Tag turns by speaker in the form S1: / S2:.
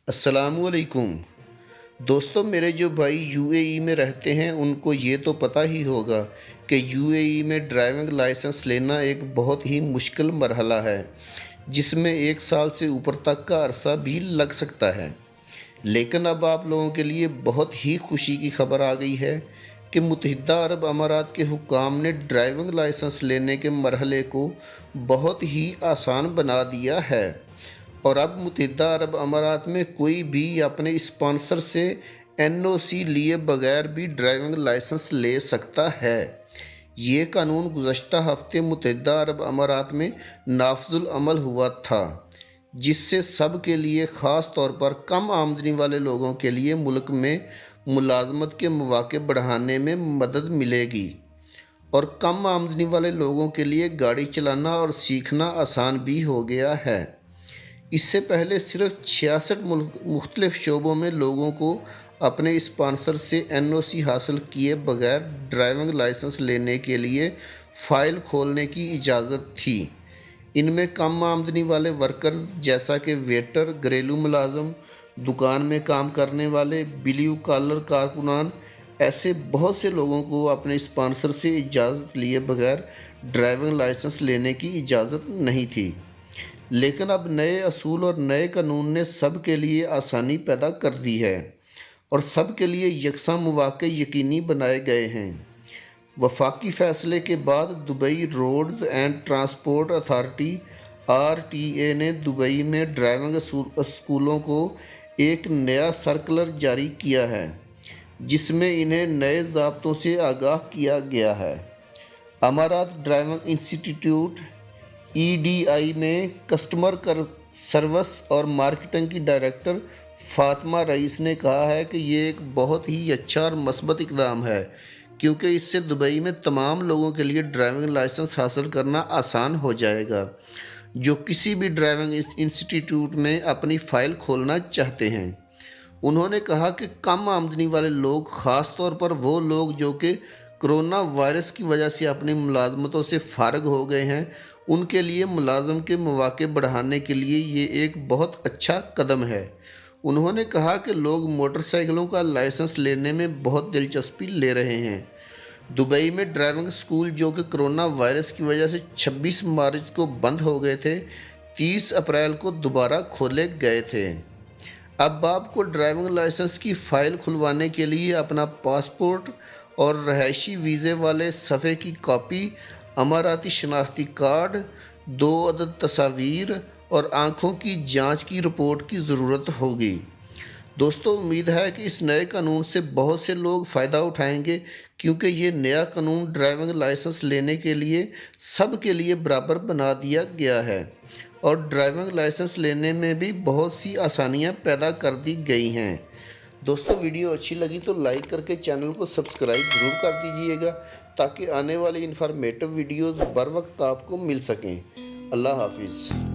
S1: السلام علیکم دوستوں، میرے جو بھائی یو اے ای میں رہتے ہیں ان کو یہ تو پتہ ہی ہوگا کہ یو اے ای میں ڈرائیونگ لائسنس لینا ایک بہت ہی مشکل مرحلہ ہے، جس میں 1 سال سے اوپر تک کا عرصہ بھی لگ سکتا ہے۔ لیکن اب آپ لوگوں کے لیے بہت ہی خوشی کی خبر آ گئی ہے کہ متحدہ عرب امارات کے حکام نے ڈرائیونگ لائسنس لینے کے مرحلے کو بہت ہی آسان بنا دیا ہے، اور اب متحدہ عرب امارات میں کوئی بھی اپنے اسپانسر سے این او سی لیے بغیر بھی ڈرائیونگ لائسنس لے سکتا ہے۔ یہ قانون گزشتہ ہفتے متحدہ عرب امارات میں نافذ العمل ہوا تھا، جس سے سب کے لیے، خاص طور پر کم آمدنی والے لوگوں کے لیے ملک میں ملازمت کے مواقع بڑھانے میں مدد ملے گی، اور کم آمدنی والے لوگوں کے لیے گاڑی چلانا اور سیکھنا آسان بھی ہو گیا ہے۔ اس سے پہلے صرف 66 مختلف شعبوں میں لوگوں کو اپنے اسپانسر سے این او سی حاصل کیے بغیر ڈرائیونگ لائسنس لینے کے لیے فائل کھولنے کی اجازت تھی۔ ان میں کم آمدنی والے ورکرز جیسا کہ ویٹر، گھریلو ملازم، دکان میں کام کرنے والے، بلیو کالر کارکنان، ایسے بہت سے لوگوں کو اپنے اسپانسر سے اجازت لیے بغیر ڈرائیونگ لائسنس لینے کی اجازت نہیں تھی۔ لیکن اب نئے اصول اور نئے قانون نے سب کے لیے آسانی پیدا کر دی ہے، اور سب کے لیے یکساں مواقع یقینی بنائے گئے ہیں۔ وفاقی فیصلے کے بعد Dubai roads and transport authority (RTA) نے دبئی میں ڈرائیونگ اسکولوں کو ایک نیا سرکلر جاری کیا ہے، جس میں انہیں نئے ضابطوں سے آگاہ کیا گیا ہے۔ امارات ڈرائیونگ انسٹی ٹیوٹ (EDI) میں کسٹمر سروس اور مارکیٹنگ کی ڈائریکٹر فاطمہ رئیس نے کہا ہے کہ یہ ایک بہت ہی اچھا اور مثبت اقدام ہے، کیونکہ اس سے دبئی میں تمام لوگوں کے لیے ڈرائیونگ لائسنس حاصل کرنا آسان ہو جائے گا جو کسی بھی ڈرائیونگ انسٹی ٹیوٹ میں اپنی فائل کھولنا چاہتے ہیں۔ انہوں نے کہا کہ کم آمدنی والے لوگ، خاص طور پر وہ لوگ جو کہ کرونا وائرس کی وجہ سے اپنی ملازمتوں سے فارغ ہو گئے ہیں، ان کے لیے ملازم کے مواقع بڑھانے کے لیے یہ ایک بہت اچھا قدم ہے۔ انہوں نے کہا کہ لوگ موٹر سائیکلوں کا لائسنس لینے میں بہت دلچسپی لے رہے ہیں۔ دبئی میں ڈرائیونگ اسکول جو کہ کرونا وائرس کی وجہ سے 26 مارچ کو بند ہو گئے تھے، 30 اپریل کو دوبارہ کھولے گئے تھے۔ اب آپ کو ڈرائیونگ لائسنس کی فائل کھلوانے کے لیے اپنا پاسپورٹ اور رہائشی ویزے والے صفحے کی کاپی، اماراتی شناختی کارڈ، 2 عدد تصاویر اور آنکھوں کی جانچ کی رپورٹ کی ضرورت ہوگی۔ دوستو، امید ہے کہ اس نئے قانون سے بہت سے لوگ فائدہ اٹھائیں گے، کیونکہ یہ نیا قانون ڈرائیونگ لائسنس لینے کے لیے سب کے لیے برابر بنا دیا گیا ہے، اور ڈرائیونگ لائسنس لینے میں بھی بہت سی آسانیاں پیدا کر دی گئی ہیں۔ دوستو، ویڈیو اچھی لگی تو لائک کر کے چینل کو سبسکرائب ضرور کر دیجئے گا، تاکہ آنے والی انفارمیٹو ویڈیوز بر وقت آپ کو مل سکیں۔ اللہ حافظ۔